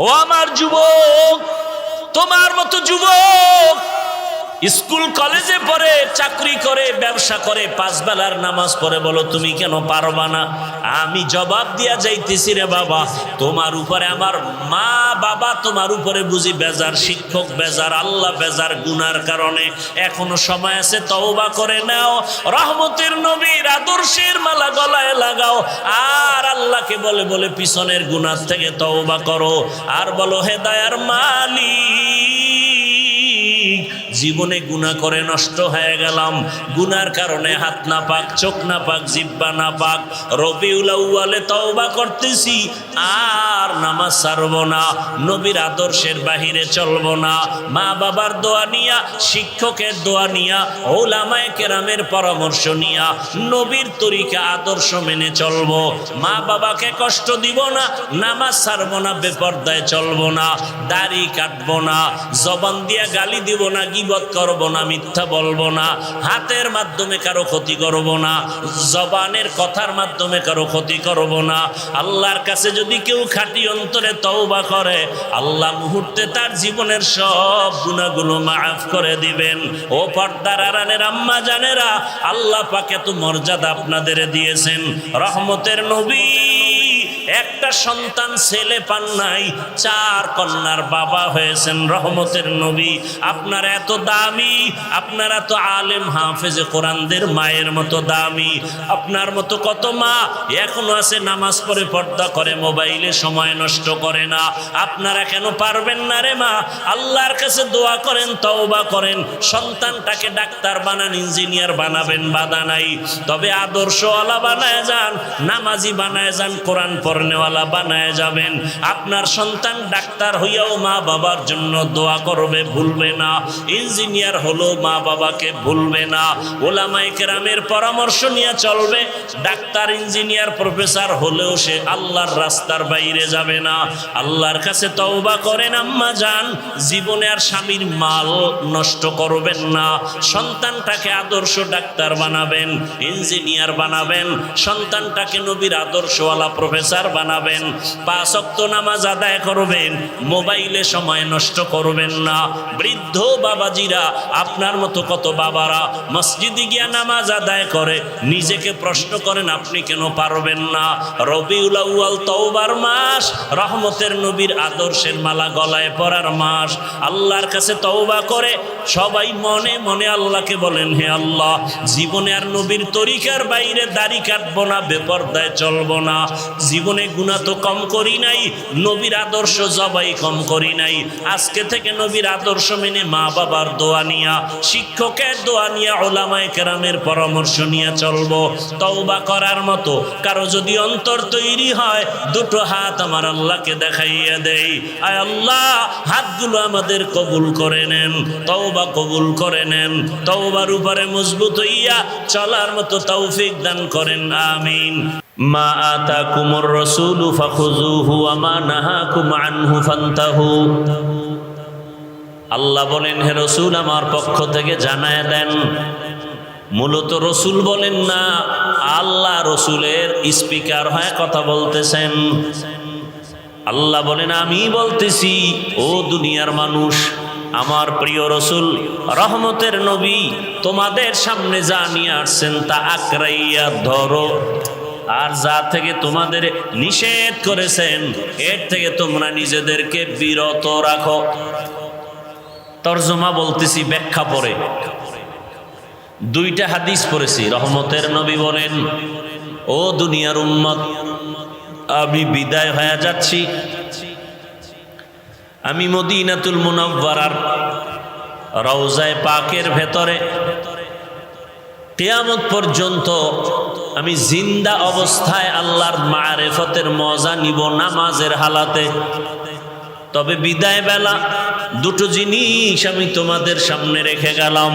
ও আমার যুবক, তোমার মতো যুবক স্কুল কলেজে পড়ে, চাকরি করে, ব্যবসা করে, 5 বেলার নামাজ পড়ে, বলো তুমি কেন পারবা না? আমি জবাব দিয়া যাইতেছি রে বাবা, তোমার উপরে আমার মা বাবা তোমার উপরে বুঝি বেজার, শিক্ষক বেজার, আল্লাহ বেজার গুনার কারণে। এখনো সময় আছে, তওবা করে নাও, রহমতের নবীর আদর্শের মালা গলায় লাগাও, আর আল্লাহকে বলে বলে পিছনের গুনার থেকে তওবা করো, আর বলো হে দয়ার মালিক, জীবনে গুনাহ করে নষ্ট হয়ে গেলাম, গুনার কারণে হাত না পাক, চোখ না পাক, জিহ্বা না পাক, রবিউল আউয়ালে তওবা করতেছি, আর নামাজ ছাড়ব না, নবীর আদর্শের বাহিরে চলব না, মা বাবার দোয়া নিয়া, শিক্ষকের দোয়া নিয়া, উলামায়ে কেরামের পরামর্শ নিয়া নবীর তরিকা আদর্শ মেনে চলব, মা বাবাকে কষ্ট দিব না, নামাজ ছাড়ব না, বেপরদায় চলব না, দাড়ি কাটব না, জবান দিয়া গালি দিব না, গীবত করব না, মিথ্যা বলবো না, হাতের মাধ্যমে কারো ক্ষতি করব না, জবানের কথার মাধ্যমে কারো ক্ষতি করব না। আল্লাহর কাছে যদি কেউ খাঁটি অন্তরে তওবা করে, আল্লাহ মুহূর্তে তার জীবনের সব গুনাহগুলো মাফ করে দিবেন। ও পর্দার আড়ালের আম্মা জানেরা, আল্লাহ পাক এত মর্যাদা আপনাদের দিয়েছেন। রহমতের নবী একটা সন্তান ছেলে পান নাই, 4 কন্যার বাবা হয়েছেন রহমতের নবী। আপনারা এত দামি, আপনারা তো আলেম হাফেজে কোরআনদের মায়ের মতো দামি। আপনার মতো কত মা এখনো আছে, নামাজ পড়ে, পর্দা করে, মোবাইলে সময় নষ্ট করে না। আপনারা কেন পারবেন না রে মা? আল্লাহর কাছে দোয়া করেন, তওবা করেন, সন্তানটাকে ডাক্তার বানান, ইঞ্জিনিয়ার বানাবেন, বাধা নাই, তবে আদর্শওয়ালা বানায় যান, নামাজি বানায় যান, কোরআন পড়নেওয়ালা বানায় যাবেন। আপনার সন্তান ডাক্তার হইয়াও মা বাবার জন্য দোয়া করবে, ভুলবে না। ইঞ্জিনিয়ার হলো মা বাবাকে ভুলবে না। উলামায়ে কেরামের পরামর্শ নিয়ে চলবে। ডাক্তার, ইঞ্জিনিয়ার, প্রফেসর হলেও সে আল্লাহর রাস্তার বাইরে যাবে না। আল্লাহর কাছে তওবা করেন আম্মা জান, জীবনে আর স্বামীর মাল নষ্ট করবেন না। সন্তানটাকে আদর্শ ডাক্তার বানাবেন, ইঞ্জিনিয়ার বানাবেন, সন্তানটাকে নবীর আদর্শওয়ালা প্রফেসর বানাবেন। 5 ওয়াক্ত নামাজ আদায় করবেন, মোবাইলে সময় নষ্ট করবেন না। বৃদ্ধ বাবাজিরা, আপনার মতো কত বাবারা মসজিদে গিয়া নামাজ আদায় করে, নিজেকে প্রশ্ন করেন আপনি কেন পারবেন না? রবিউল আউয়াল তওবার মাস, রহমতের নবীর আদর্শের মালা গলায় পরার মাস। আল্লাহর কাছে তওবা করে সবাই মনে মনে আল্লাহকে বলেন, হে আল্লাহ, জীবনে আর নবীর তরিকার বাইরে দাড়ি কাটবো না, বেপরদায় চলবো না। জীবনে গুনাহ তো কম করি নাই, নবীর আদর্শ জবাই কম করি নাই। আজকে থেকে নবীর আদর্শ মেনে, মা বাবার দোয়া নিয়া, শিক্ষকের দোয়া নিয়া, উলামায়ে কেরামের পরামর্শ নিয়ে চলবো। তওবা করার মতো কারো যদি অন্তর তৈরি হয়, 2টো হাত আমার আল্লাহকে দেখাইয়া দেই, আয় আল্লাহ, হাতগুলো আমাদের কবুল করে নেন, তওবা কবুল করে নেন, তওবার উপরে মজবুত হইয়া চলার মতো তৌফিক দান করেন, আমিন। মা আতাকুমুর রাসূলু ফাখুযুহু ওয়া মা নাহাকুম আনহু ফান্তাহু। আল্লাহ বলেন, হে রাসূল, আমার পক্ষ থেকে জানায় দেন। মূলত রাসূল বলেন না, আল্লাহ রাসূলের স্পিকার হয়ে কথা বলতেছেন। আল্লাহ বলেন, আমি বলতেছি, ও দুনিয়ার মানুষ, আমার প্রিয় রাসূল রহমতের নবী তোমাদের সামনে যা নিয়ে আসছেন তা আকরাইয়া ধরো, আর যা থেকে তোমাদের নিষেধ করেছেন এর থেকে তোমরা নিজেদেরকে বিরত রাখো। তরজমা বলতেছি, ব্যাখ্যা পড়ে 2টা হাদিস পড়েছি। রহমতের নবী বলেন, ও দুনিয়ার উম্মত, আমি বিদায় হয়ে যাচ্ছি। আমি মদিনাতুল মুনাওয়ারার রওজায়ে পাকের ভেতরে কিয়ামত পর্যন্ত আমি জিন্দা অবস্থায় আল্লাহর মারিফতের মজা নিব নামাজের হালাতে। তবে বিদায় বেলা 2টো জিনিস আমি তোমাদের সামনে রেখে গেলাম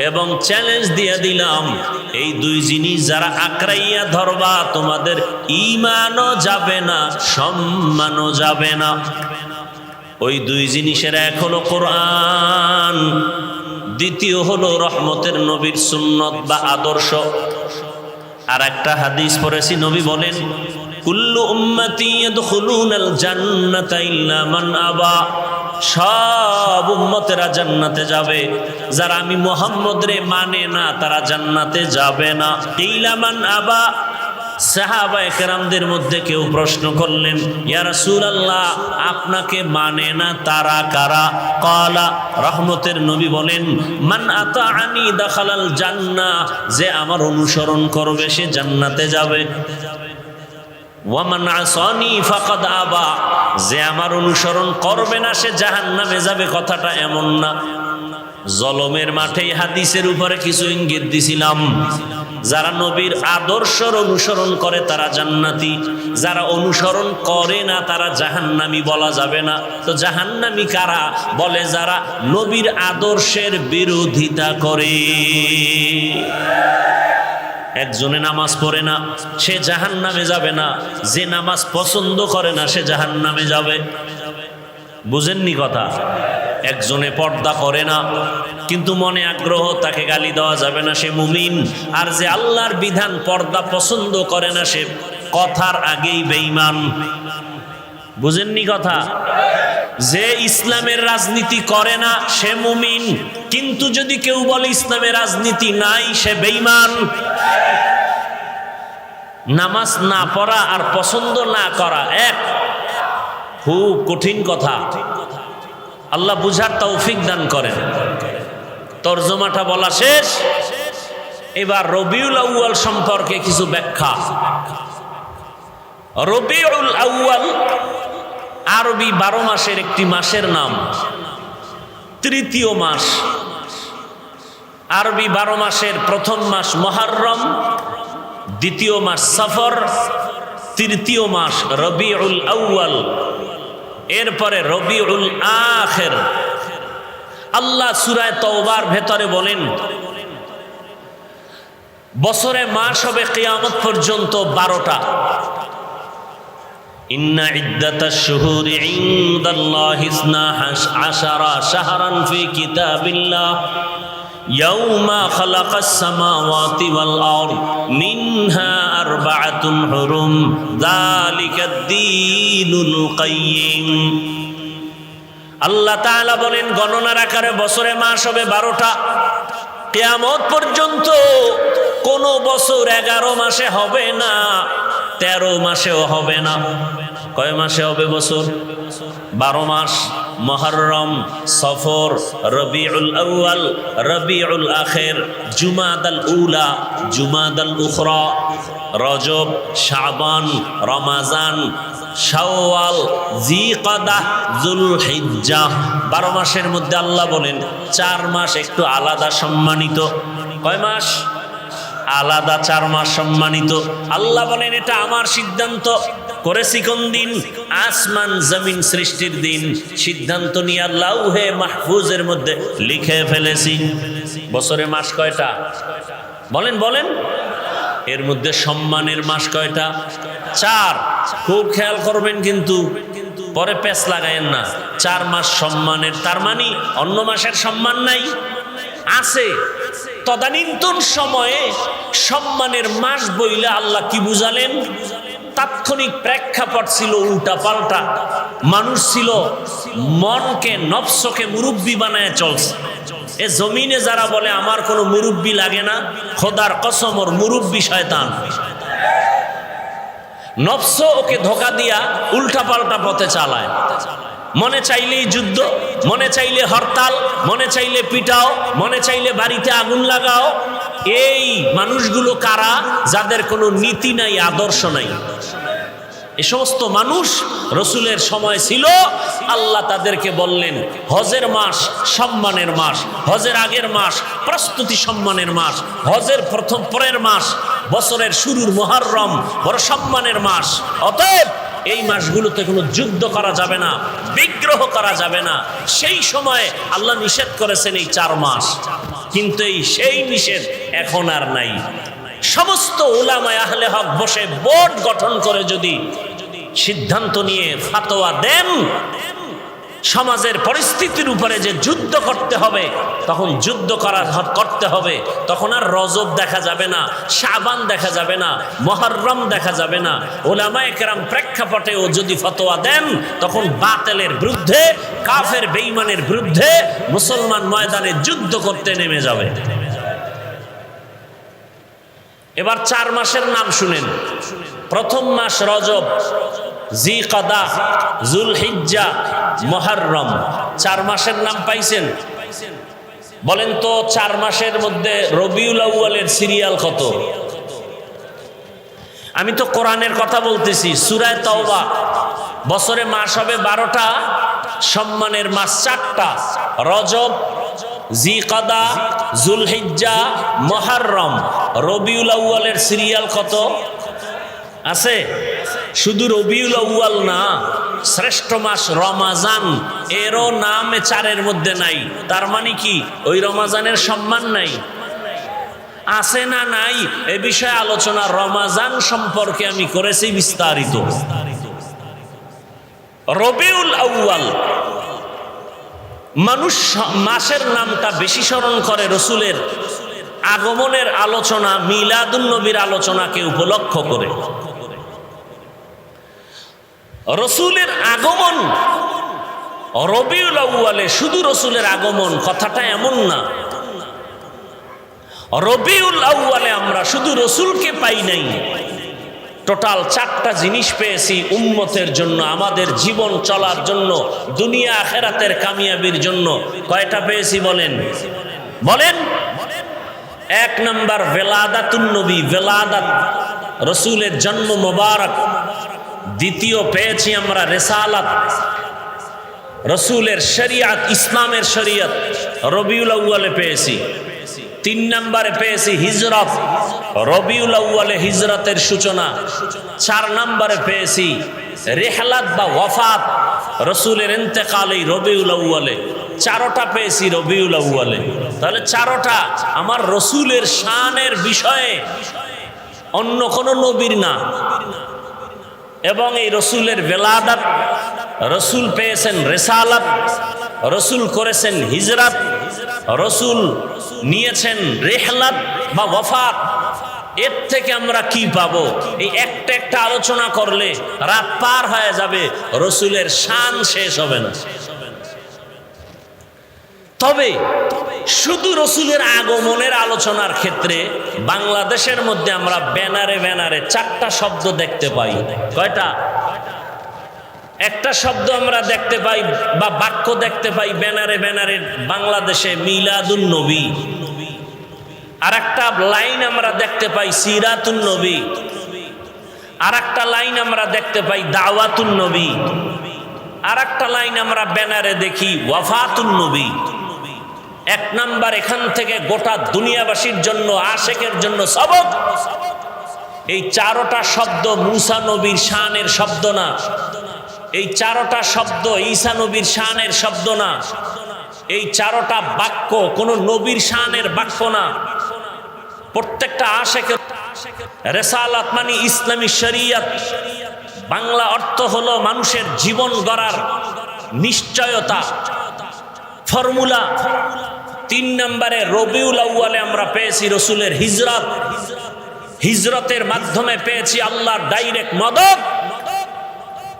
এবং চ্যালেঞ্জ দিয়ে দিলাম, এই 2 জিনিস যারা আকরাইয়া ধরবা, তোমাদের ঈমানও যাবে না, সম্মানও যাবে না। ওই 2 জিনিসের এক হলো কোরআন, দ্বিতীয় হলো রহমতের নবীর সুন্নত বা আদর্শ। আর একটা হাদিস পড়েছি, নবী বলেন, কুল্লু উম্মতি ইয়াদখুলুনাল জান্নাতা ইল্লা মান আবা, সব উম্মতেরা জান্নাতে যাবে, যারা আমি মুহাম্মদ রে মানে না তারা জান্নাতে যাবে না। কিলা মান আবা, সাহাবায়ে কেরামদের মধ্যে কেউ প্রশ্ন করলেন, ইয়া রাসূলুল্লাহ আপনাকে মানে না তারা কারা? ক্বালা, রহমতের নবী বলেন, মান আতাআনি দাখালাল জান্নাহ, যে আমার অনুসরণ করবে সে জান্নাতে যাবে। ওয়া মান আসানি ফাকাদ আবা, যে আমার অনুসরণ করবে না সে জাহান্নামে যাবে। কথাটা এমন না। জলমের মাঠে হাদিসের উপরে কিছু ইঙ্গিত দিছিলাম। যারা নবীর আদর্শের অনুসরণ করে তারা জান্নাতি, যারা অনুসরণ করে না তারা জাহান্নামী বলা যাবে না। তো জাহান্নামী কারা? বলে যারা নবীর আদর্শের বিরোধিতা করে। একজনে নামাজ পড়ে না সে জাহান্নামে যাবে না, যে নামাজ পছন্দ করে না সে জাহান্নামে যাবে। বুঝেননি কথা? একজনে পর্দা করে না কিন্তু মনে আগ্রহ, তাকে গালি দেওয়া যাবে না, সে মুমিন। আর যে আল্লাহর বিধান পর্দা পছন্দ করে না সে কথার আগেই বেঈমান। বুঝেননি কথা? যে ইসলামের রাজনীতি করে না সে মুমিন, কিন্তু যদি কেউ বলে ইসলামের রাজনীতি নাই সে বেঈমান। নামাজ না পড়া আর পছন্দ না করা এক, খুব কঠিন কথা। আল্লাহ বুঝার তৌফিক দান করেন। তরজমাটা বলা শেষ, এবার রবিউল আউয়াল সম্পর্কে কিছু ব্যাখ্যা। রবিউল আউয়াল আরবি 12 মাসের একটি মাসের নাম, তৃতীয় মাস। আরবি 12 মাসের প্রথম মাস মুহররম, দ্বিতীয় মাস সফর, তৃতীয় মাস রবিউল আউয়াল, এরপরে রবিউল আখির। আল্লাহ সূরা তাওবার ভেতরে বলেন বছরে মাস হবে কিয়ামত পর্যন্ত 12টা। ইন্না ইদ্দাতাশ শুহুরি ইনদাল্লাহি 12 শাহরান ফি কিতাবিল্লাহ ইয়াউমা খালাকাস সামাওয়াতি ওয়াল আরদ মিনহা আরবাআতুন হুরুম যালিকাদ দীনুল কাইয়্যিম। আল্লাহ তাআলা বলেন গণনার আকারে বছরে মাস হবে 12টা। কিয়ামত পর্যন্ত কোন বছর 11 মাসে হবে না, 13 মাসেও হবে না। কয় মাসে হবে বছর? 12 মাস। মুহররম, সফর, রবিউল আউয়াল, রবিউল আখির, জুমাদাল উলা, জুমাদাল উখরা, রজব, শাবান, রমাজান, শাওয়াল, জিকাদাহ, যুলহিজ্জাহ। 12 মাসের মধ্যে আল্লাহ বলেন 4 মাস একটু আলাদা সম্মানিত। কয় মাস? আলাদা 4 মাস সম্মানিত। আল্লাহ বলেন এটা আমার সিদ্ধান্ত। করেছি কোন দিন? আসমান জমিন সৃষ্টির দিন। সিদ্ধান্ত নিয়ে লাউহে মাহফুজের মধ্যে লিখে ফেলেছি। বছরে মাস কয়টা? বলেন বলেন। এর মধ্যে সম্মানের মাস কয়টা? 4। খুব খেয়াল করবেন কিন্তু, পরে পেছ লাগায়েন না। 4 মাস সম্মানের, তার মানে অন্য মাসের সম্মান নাই? আছে। তদানীন্তন সময়ে সম্মানের মাস বইলে আল্লাহ কি বুঝালেন? তাৎক্ষণিক প্রেক্ষাপট ছিল উল্টা পাল্টা। মানুষ ছিল মনকে, নফসকে মুরব্বি বানায় চলছে। এ জমিনে যারা বলে আমার কোনো মুরব্বি লাগে না, খোদার কসম ওর মুরব্বি শয়তান। নফস ওকে ধোকা দিয়া উল্টা পাল্টা পথে চালায়। মনে চাইলেই যুদ্ধ, মনে চাইলে হরতাল, মনে চাইলে পিটাও, মনে চাইলে বাড়িতে আগুন লাগাও। এই মানুষগুলো কারা? যাদের কোনো নীতি নাই, আদর্শ নাই। এই সমস্ত মানুষ রসুলের সময় ছিল। আল্লাহ তাদেরকে বললেন হজের মাস সম্মানের মাস, হজের আগের মাস প্রস্তুতি সম্মানের মাস, হজের প্রথম পরের মাস, বছরের শুরুর মুহররম বড় সম্মানের মাস। অতএব এই মাসগুলোতে কোনো যুদ্ধ করা যাবে না, বিগ্রহ করা যাবে না। সেই সময় আল্লাহ নিষেধ করেছেন এই 4 মাস, কিন্তু সেই নিষেধ এখন আর নাই। সমস্ত উলামায়ে আহলে হক বসে বোর্ড গঠন করে যদি সিদ্ধান্ত নিয়ে ফাতোয়া দেন, সমাজের পরিস্থিতির উপরে যে যুদ্ধ করতে হবে, তখন যুদ্ধ করতে হবে। তখন আর রজব দেখা যাবে না, শাবান দেখা যাবে না, মুহররম দেখা যাবে না। উলামায়ে কেরাম প্রেক্ষাপটেও যদি ফতোয়া দেন, তখন বাতিলের বিরুদ্ধে, কাফের বেঈমানের বিরুদ্ধে মুসলমান ময়দানে যুদ্ধ করতে নেমে যাবে। এবার 4 মাসের নাম শুনেন। প্রথম মাস রজব, জিকাদা, জুলহিজ্জা, মুহররম। 4 মাসের নাম পাইছেন? বলেন তো 4 মাসের মধ্যে রবিউল আউয়ালের সিরিয়াল কত? আমি তো কোরআনের কথা বলতেছি। সূরা তাওবা, বছরে মাস হবে 12টা, সম্মানের মাস 4টা, রজব, জিকাদা, জুলহিজ্জা, মুহররম। রবিউল আউয়ালের সিরিয়াল কত আছে? শুধু রবিউল আউয়াল না, শ্রেষ্ঠ মাস রমাজান, এরও নাম 4-এর মধ্যে নাই। তার মানে কি ওই রমাজানের সম্মান নাই? আছে না নাই এ বিষয়ে আলোচনা রমাজান সম্পর্কে আমি করেছি বিস্তারিত। রবিউল আউয়াল, মানুষ মাসের নামটা বেশি স্মরণ করে রসুলের আগমনের আলোচনা, মিলাদুন নবীর আলোচনাকে উপলক্ষ করে। রসুলের আগমন রবিউল আউয়ালে, শুধু রসুলের আগমন কথাটা এমন না। রবিউল আউয়ালে আমরা শুধু রসুলকে পাই নাই, টোটাল 4টা জিনিস পেয়েছি উম্মতের জন্য, আমাদের জীবন চলার জন্য, দুনিয়া আখিরাতের কামিয়াবির জন্য। কয়টা পেয়েছি বলেন? বলেন। 1 নাম্বার ভেলাদাতুন নবী, ভেলাদাত, রসুলের জন্ম মোবারক। দ্বিতীয় পেয়েছি আমরা রিসালাত, রসুলের শরিয়ত, ইসলামের শরিয়ত রবিউল আউয়ালে পেয়েছি। 3 নম্বরে পেয়েছি হিজরত, রবিউল আউয়ালে হিজরতের সূচনা। 4 নম্বরে পেয়েছি রিহলাত বা ওয়াফাত, রসুলের ইন্তেকাল এই রবিউল আউয়ালে। 4টা পেয়েছি রবিউল আউয়ালে। তাহলে 4টা আমার রসুলের শানের বিষয়ে, অন্য কোনো নবীর না। এবং এই রসুলের ভেলাদাত, রসুল পেয়েছেন রিসালাত, রসুল করেছেন হিজরত, রসুল নিয়েছেন রিহলাত বা ওয়াফাত। এর থেকে আমরা কি পাবো? এই একটা একটা আলোচনা করলে রাত পার হয়ে যাবে, রসুলের শান শেষ হবে না। তবে শুধু রসুলের আগমনের আলোচনার ক্ষেত্রে বাংলাদেশের মধ্যে আমরা ব্যানারে ব্যানারে 4টা শব্দ দেখতে পাই। কয়টা? একটা শব্দ আমরা দেখতে পাই বা বাক্য দেখতে পাই ব্যানারে ব্যানারে বাংলাদেশে, মিলাদুন নবী। আর একটা লাইন আমরা দেখতে পাই সিরাতুন নবী। আর একটা লাইন আমরা দেখতে পাই দাওয়াতুন নবী। আর একটা লাইন আমরা ব্যানারে দেখি ওয়াফাতুন নবী। 1 নাম্বার এখান থেকে গোটা দুনিয়াবাসীর জন্য, আশেকের জন্য সবক। এই 4টা শব্দ মুসা নবীর শানের শব্দ না। এই 4টা শব্দ ঈসা নবীর শানের শব্দ না। এই 4টা বাক্য কোনো নবীর শানের বাক্য না। প্রত্যেকটা আশেকের। রিসালাত মানে ইসলামী শরিয়ত, বাংলা অর্থ হলো মানুষের জীবন গড়ার নিশ্চয়তা, ফর্মুলা। 3 নম্বরে রবিউল আউয়ালে আমরা পেয়েছি রসুলের হিজরত, হিজরতের মাধ্যমে পেয়েছি আল্লাহর ডাইরেক্ট মদদ।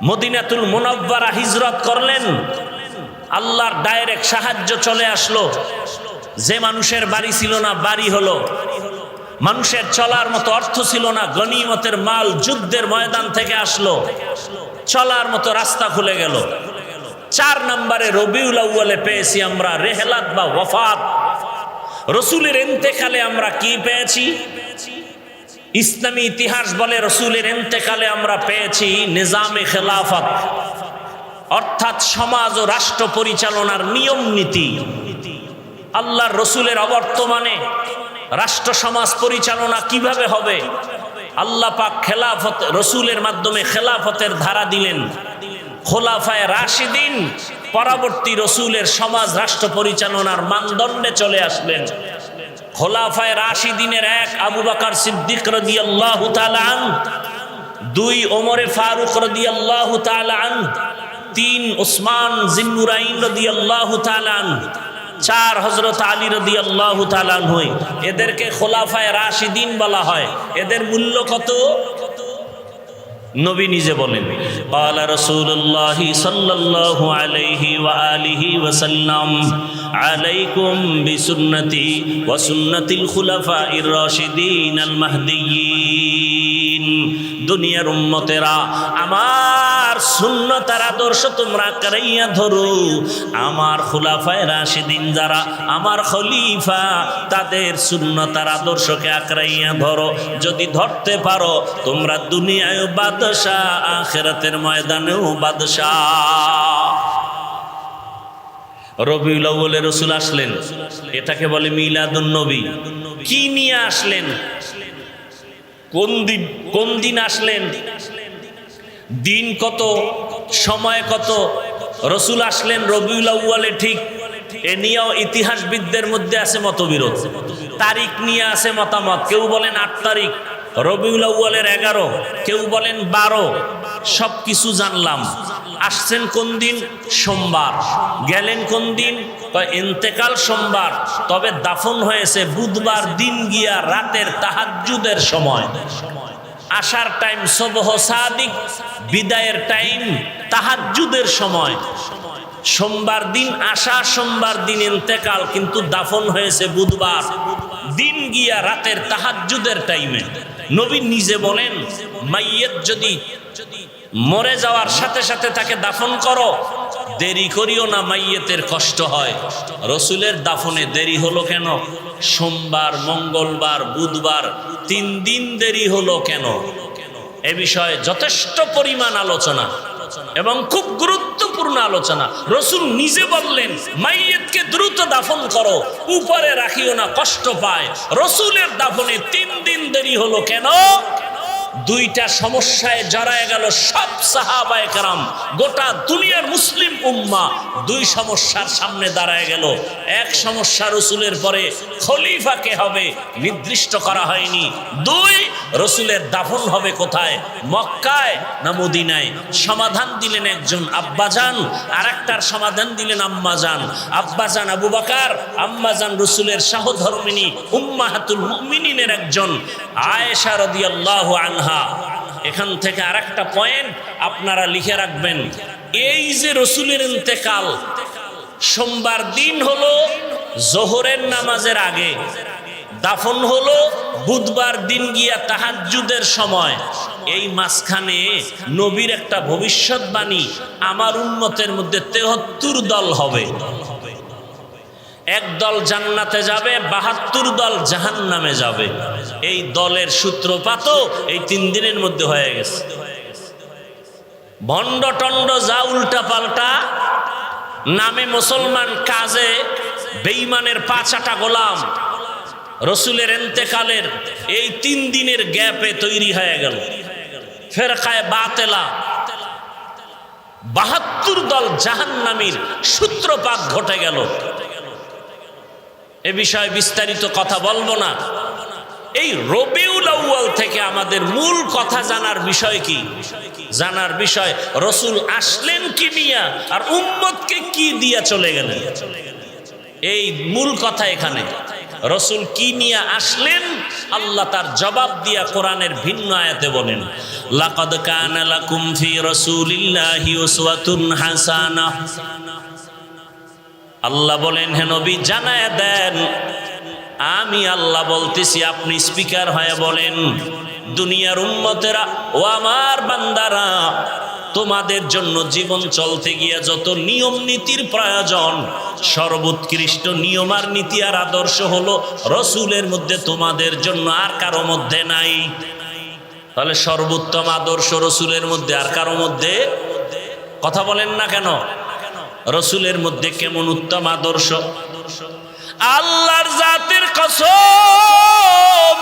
মদিনাতুল মুনাওয়ারা হিজরত করলেন, আল্লাহর ডাইরেক্ট সাহায্য চলে আসলো। যে মানুষের বাড়ি ছিল না বাড়ি হলো, মানুষের চলার মতো অর্থ ছিল না, গনিমতের মাল যুদ্ধের ময়দান থেকে আসলো, চলার মতো রাস্তা খুলে গেল। 4 নম্বরে রবিউল আউয়ালে পেয়েছি আমরা রিহলাত বা ওয়াফাত। রসুলের ইন্তেকালে আমরা কি পেয়েছি? ইসলামী ইতিহাস বলে রসুলের ইন্তেকালে আমরা পেয়েছি নিজামে খেলাফত, অর্থাৎ সমাজ ও রাষ্ট্র পরিচালনার নিয়ম নীতি। আল্লাহর রসুলের অবর্তমানে রাষ্ট্র সমাজ পরিচালনা কিভাবে হবে? আল্লাহ পাক খেলাফত, রসুলের মাধ্যমে খেলাফতের ধারা দিলেন। খোলাফায়ে রাশিদিন পরবর্তী রসুলের সমাজ রাষ্ট্র পরিচালনার মানদণ্ডে চলে আসলেন। খোলাফায়ে রাশিদিনের 1 আবু বকর সিদ্দিক রাদিয়াল্লাহু তাআলা আনহু, 2 ওমরে ফারুক রাদিয়াল্লাহু তাআলা আনহু, তিন উসমান জিন্নুরাইন রাদিয়াল্লাহু তাআলা আনহু, চার হযরত আলী রাদিয়াল্লাহু তাআলা আনহু। এদেরকে খোলাফায়ে রাশিদিন বলা হয়। এদের মূল্য কত? নবী নিজে বলেন, ক্বালা রাসূলুল্লাহি সাল্লাল্লাহু আলাইহি ওয়া আলিহি ওয়া সাল্লাম, আলাইকুম বিসুন্নতি ওয়া সুন্নাতিল খুলাফাইর রাশিদিন আল মাহদিয়্যিন। দুনিয়ার উম্মতেরা, আমার সুন্নতের আদর্শ তোমরা আঁকড়াইয়া ধরো। আমার খুলাফায়ে রাশিদিন যারা, আমার খলিফা, তাদের সুন্নতের আদর্শকে আঁকড়াইয়া ধরো। যদি ধরতে পারো, তোমরা দুনিয়ায় বাদশাহ, আখিরাতের ময়দানেও বাদশাহ। রবিউল আউয়ালে রাসূল আসলেন, এটাকে বলে মিলাদুন নবী। কি নিয়ে আসলেন? কোন দিন আসলেন? দিন কত, সময় কত? রাসূল আসলেন রবিউল আউয়ালে, ঠিক। এ নিয়েও ইতিহাসবিদদের মধ্যে আছে মতবিরোধ। তারিখ নিয়ে আছে মতামত। কেউ বলেন 8 তারিখ রবিউল আউয়ালের 11, কেউ বলেন 12। সব কিছু জানলাম। আসছেন কোন দিন? সোমবার। গেলেন কোন দিন? ইন্তেকাল সোমবার, তবে দাফন হয়েছে বুধবার দিন গিয়া রাতের তাহাজ্জুদের সময়। আসার টাইম সুবহ সাদিক, বিদায়ের টাইম তাহাজ্জুদের সময়। সোমবার দিন আসা, সোমবার দিন ইন্তেকাল, কিন্তু দাফন হয়েছে বুধবার দিন গিয়া রাতের তাহাজ্জুদের টাইমে। নবী নিজে বলেন, মাইয়িত যদি মরে যাওয়ার সাথে সাথে তাকে দাফন করো, দেরি করিও না, মাইয়িতের কষ্ট হয়। রাসূলের দাফনে দেরি হলো কেন? সোমবার, মঙ্গলবার, বুধবার, 3 দিন দেরি হলো কেন? এ বিষয়ে যথেষ্ট পরিমাণ আলোচনা এবং খুব গুরুত্বপূর্ণ আলোচনা। রাসূল নিজে বললেন, মাইয়িতকে দ্রুত দাফন করো, উপরে রাখিও না, কষ্ট পায়। রাসূলের দাফনে 3 দিন দেরি হলো কেন? দুইটা সমস্যায় জড়ায় গেল সব সাহাবায়ে কেরাম, গোটা দুনিয়ার মুসলিম উম্মাহ। দুই সমস্যার সামনে দাঁড়ায় গেল। এক সমস্যা, রাসূলের পরে খলিফা কে হবে নির্দিষ্ট করা হয়নি। 2, রাসূলের দাফন হবে কোথায়, মক্কায় না মদিনায়? সমাধান দিলেন একজন আব্বাজান, আরেকটার সমাধান দিলেন আম্মাজান। আব্বাজান আবু বকর, আম্মাজান রাসূলের সহধর্মিণী উম্মাহাতুল মুমিনিনের একজন আয়েশা রাদিয়াল্লাহু আনহা। এখান থেকে আরেকটা পয়েন্ট আপনারা লিখে রাখবেন। এই যে রাসূলের ইন্তেকাল সোমবার দিন হলো জোহরের নামাজের আগে, দাফন হলো বুধবার দিন গিয়া তাহাজ্জুদের সময়। এই মাঝখানে নবীর একটা ভবিষ্যৎবাণী, আমার উম্মতের মধ্যে 73 দল হবে। এক দল জান্নাতে যাবে, 72 দল জাহান্নামে যাবে। এই দলের সূত্রপাতও এই 3 দিনের মধ্যে হয়ে গেছে। ভণ্ড টন্ড যা উল্টা পাল্টা, নামে মুসলমান, কাজে বেঈমানের 5 গোলাম। রাসূলের ইন্তেকালের এই 3 দিনের গ্যাপে তৈরি হয়ে গেল ফেরকায়ে বাতিলা। 72 দল জাহান্নামীর সূত্রপাত ঘটে গেল। এ বিষয়ে বিস্তারিত কথা বলবো না। এই রবিউল আউয়াল থেকে আমাদের মূল কথা জানার বিষয় কি? জানার বিষয় রাসূল আসলেন কি নিয়া, আর উম্মতকে কি দিয়া চলে গেলেন। এই মূল কথা এখানে। রাসূল কি নিয়ে আসলেন, আল্লাহ তার জবাব দিয়া কোরআনের ভিন্ন আয়াতে বলেন, লাকাদ কানা লাকুম ফি রাসূলিল্লাহি উসওয়াতুন হাসানাহ। আল্লাহ বলেন, হে নবী জানায়া দেন, আমি আল্লাহ বলতেছি, আপনি স্পিকার হয়ে বলেন, দুনিয়ার উম্মতেরা ও আমার বান্দারা, তোমাদের জন্য জীবন চলতে গিয়া যত নিয়ম নীতির প্রয়োজন, সর্বোৎকৃষ্ট নিয়ম আর নীতি আর আদর্শ হলো রাসূলের মধ্যে, তোমাদের জন্য আর কারো মধ্যে নাই। তাহলে সর্বোত্তম আদর্শ রাসূলের মধ্যে, আর কারো মধ্যে? কথা বলেন না কেন? রাসূলের মধ্যে কেমন উত্তম আদর্শ? আল্লাহর জাতের কসম,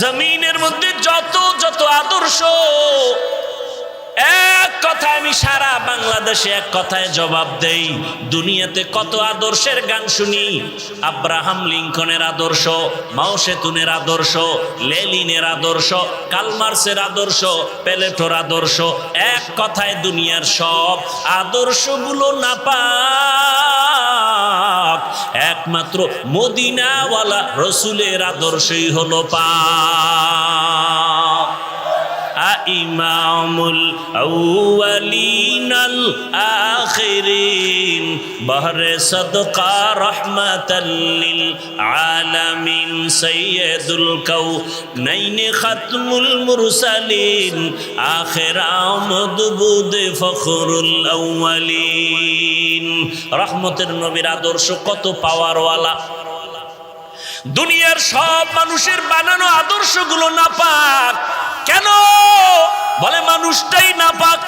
জমিনের মধ্যে যত যত আদর্শ, এক কথায় আমি সারা বাংলাদেশে এক কথায় জবাব দেই, দুনিয়াতে কত আদর্শের গান শুনি। আব্রাহাম লিঙ্কনের আদর্শ, মাও সেতুনের আদর্শ, লেনিনের আদর্শ, কালমার্সের আদর্শ, প্লেটোর আদর্শ। এক কথায় দুনিয়ার সব আদর্শগুলো নাপাক, একমাত্র মদিনাওয়ালা রসুলের আদর্শই হলো পাক। ইমামুল আউয়ালিনাল আখিরিন বহরে সদকা রহমাতাল লিল আলামিন সাইয়্যিদুল কাউনাইন খাতমুল মুরসালিন আখির আমদ বুদ ফখরুল আউয়ালিন। রহমতের নবীর আদর্শ কত পাওয়ারওয়ালা। দুনিয়ার সব মানুষের বানানো আদর্শগুলো নাপাক। কেন বলে? মানুষটাই নাপাক।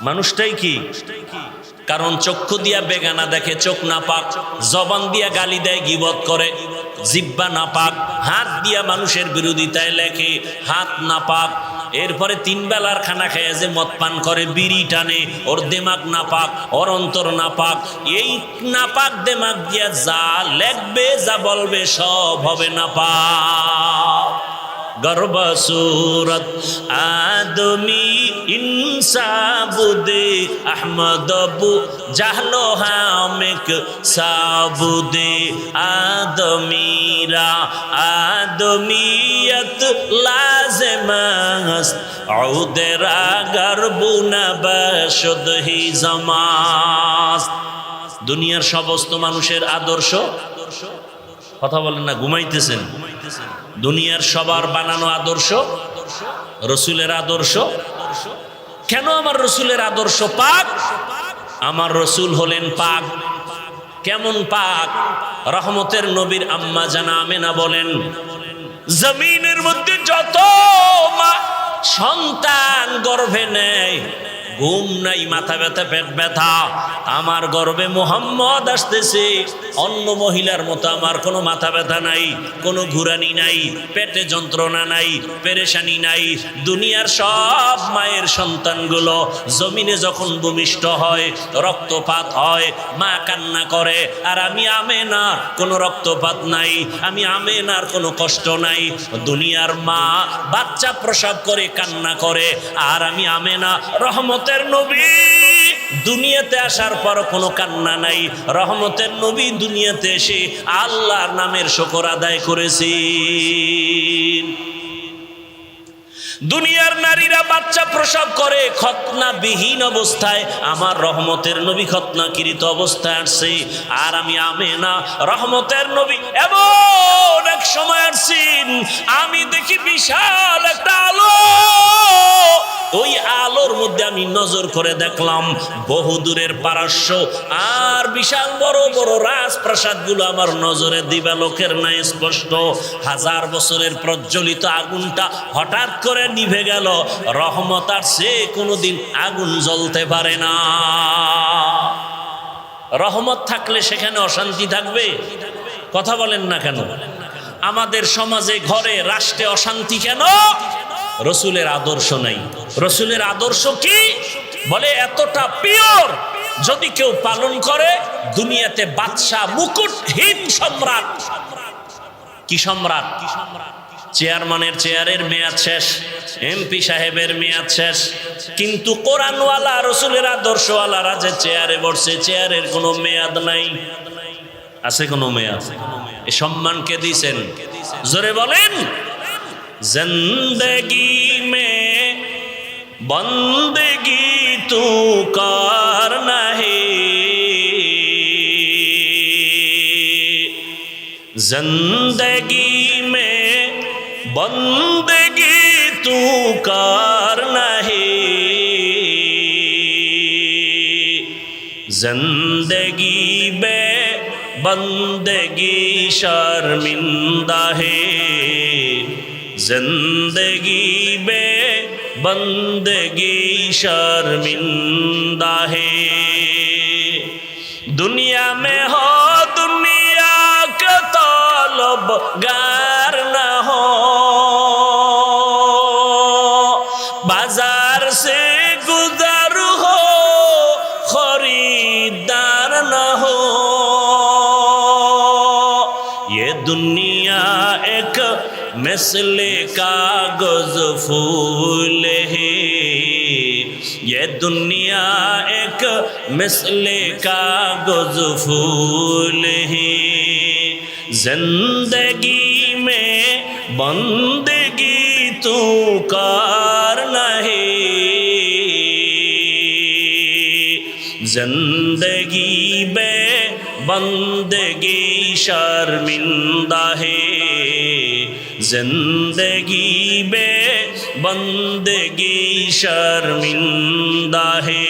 মানুষটাই কি? কারণ চক্ষু দিয়া বেগানা দেখে, চোখ নাপাক। জবান দিয়া গালি দেয়, গীবত করে, জিহ্বা নাপাক। হাত দিয়া মানুষের বিরোধিতায় লেখে, হাত নাপাক। এরপরে 3 বেলার খানা খেয়ে যে মদ পান করে, বিড়ি টানে, ওর দেমাগ নাপাক, ওর অন্তর নাপাক। এই নাপাক দেমাগ দিয়া যা লেখবে, যা বলবে, সব হবে নাপাক। গর্ব সুরত আদমি ইনসাবুদে আহমদবু জাহলো হামেক সাবুদে আদমিরা আদমিয়ত লাজমাস আউদেরা গর্বুনা বশুদহি জামাস। দুনিয়ার সমস্ত মানুষের আদর্শ, কথা বলেন না, ঘুমাইতেছেন। দুনিয়ার সবার বানানো আদর্শ রসুলের আদর্শ। কেন আমার রসুলের আদর্শ পাক? আমার রসুল হলেন পাক। কেমন পাক? রহমতের নবীর আম্মা জানা আমেনা বলেন, জমিনের মধ্যে যত মা সন্তান গর্ভে নেয়, ঘুম নাই, মাথা ব্যথা, পেট ব্যথা, আমার গর্ভে মুহাম্মদ আসতেছে। অন্য মহিলার মতো আমার কোনো মাথা ব্যথা নাই, কোনো ঘুরানি নাই, পেটে যন্ত্রণা নাই, পেরেশানি নাই। দুনিয়ার সব মায়ের সন্তানগুলো জমিনে যখন ভূমিষ্ঠ হয়, রক্তপাত হয়, মা কান্না করে। আর আমি আমেনার কোনো রক্তপাত নাই, আমি আমেনার কোনো কষ্ট নাই। দুনিয়ার মা বাচ্চা প্রসব করে কান্না করে, আর আমি আমেনা রহমতের নবী দুনিয়াতে আসার পর কোনো কান্না নাই। রহমতের নবী দুনিয়াতে এসে আল্লাহর নামের শুকর আদায় করেছি। দুনিয়ার নারীরা বাচ্চা প্রসব করে খতনাবিহীন অবস্থায়, আমার রহমতের নবী খতনাকৃত অবস্থায় আসছে। আর আমি আমেনা রহমতের নবী এমন এক সময় আসছেন, আমি দেখি বিশাল একটা আলো। ওই আলোর মধ্যে আমি নজর করে দেখলাম বহুদূরের পারস্য আর বিশাল বড় বড় রাজপ্রাসাদগুলো আমার নজরে দিবালোকের নাই স্পষ্ট। 1000 বছরের প্রজ্বলিত আগুনটা হঠাৎ করে নিভে গেল। রহমত আর সে কোনোদিন আগুন জ্বলতে পারে না। রহমত থাকলে সেখানে অশান্তি থাকবে? কথা বলেন না কেন? আমাদের সমাজে, ঘরে, রাষ্ট্রে অশান্তি কেন? রসুলের আদর্শ নাই। রসুলের আদর্শ কি? বলে এতটা পিওর, যদি কেউ পালন করে, দুনিয়াতে বাদশাহ, মুকুটহীন সম্রাট। কি সম্রাট? চেয়ারম্যানের চেয়ারের মেয়াদ শেষ, এমপি সাহেবের মেয়াদ শেষ, কিন্তু কোরআনওয়ালা রসুলের আদর্শওয়ালারা যে চেয়ারে বসছে, চেয়ারের কোনো মেয়াদ নাই। আছে কোনো মেয়াদ? এই সম্মানকে দিয়েছেন? জোরে বলেন। जिंदगी में बंदगी तू करना है, जिंदगी में बंदगी तू करना है, जिंदगी में बंदगी शर्मिंदा है, जिंदगी में बंदगी शर्मिंदा है। दुनिया में हो दुनिया का तलबगार न हो, बाजार से दुनिया एक मिसले कागज फूल है, ये दुनिया एक मिसले कागज फूल है। जिंदगी में बंदगी तू कर नहीं, जिंदगी में बंदगी शर्मिंदा है, जिंदगी में बंदगी शर्मिंदा है।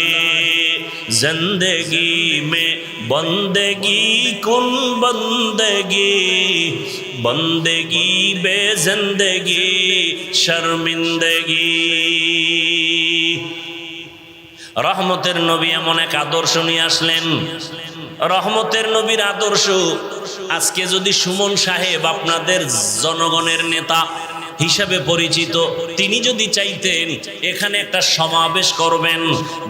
जिंदगी में बंदगी कुन बंदगी, बंदगी बे जिंदगी शर्मिंदगी। রহমতের নবী এমন এক আদর্শ নিয়ে আসলেন। রহমতের নবীর আদর্শ আজকে যদি সুমন সাহেব আপনাদের জনগণের নেতা হিসাবে পরিচিত, তিনি যদি চাইতেন এখানে একটা সমাবেশ করবেন,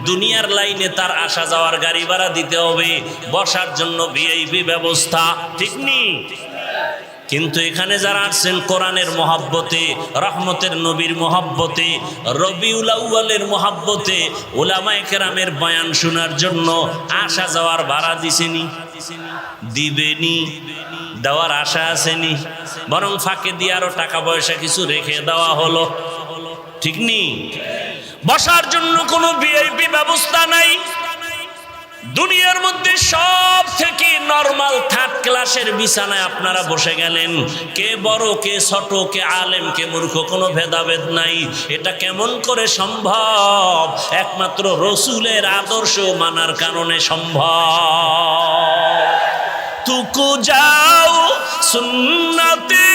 দুনিয়ার লাইনে তার আসা যাওয়ার গাড়ি ভাড়া দিতে হবে, বসার জন্য ভিআইপি ব্যবস্থা, ঠিক নেই? কিন্তু এখানে যারা আসছেন কোরআনের মহাব্বতে, রহমতের নবীর মহাব্বতে, রবিউল আউয়ালের মহাব্বতে, উলামায়ে কেরামের বয়ান শোনার জন্য আসা যাওয়ার ভাড়া দিছেনি, দিবেনি, দেওয়ার আশা আসেনি, বরং ফাঁকে দিয়ে আরো টাকা পয়সা কিছু রেখে দেওয়া হলো, ঠিক নেই? বসার জন্য কোনো ভিআইপি ব্যবস্থা নাই। দুনিয়ার মধ্যে সব থেকে নরমাল থার্ড ক্লাসের বিছানায় আপনারা বসে গেলেন। কে বড়, কে ছোট, কে আলেম, কে মূর্খ, কোনো ভেদাভেদ নাই। এটা কেমন করে সম্ভব? একমাত্র রসুলের আদর্শ মানার কারণে সম্ভব। তুকু যাও সুন্নতে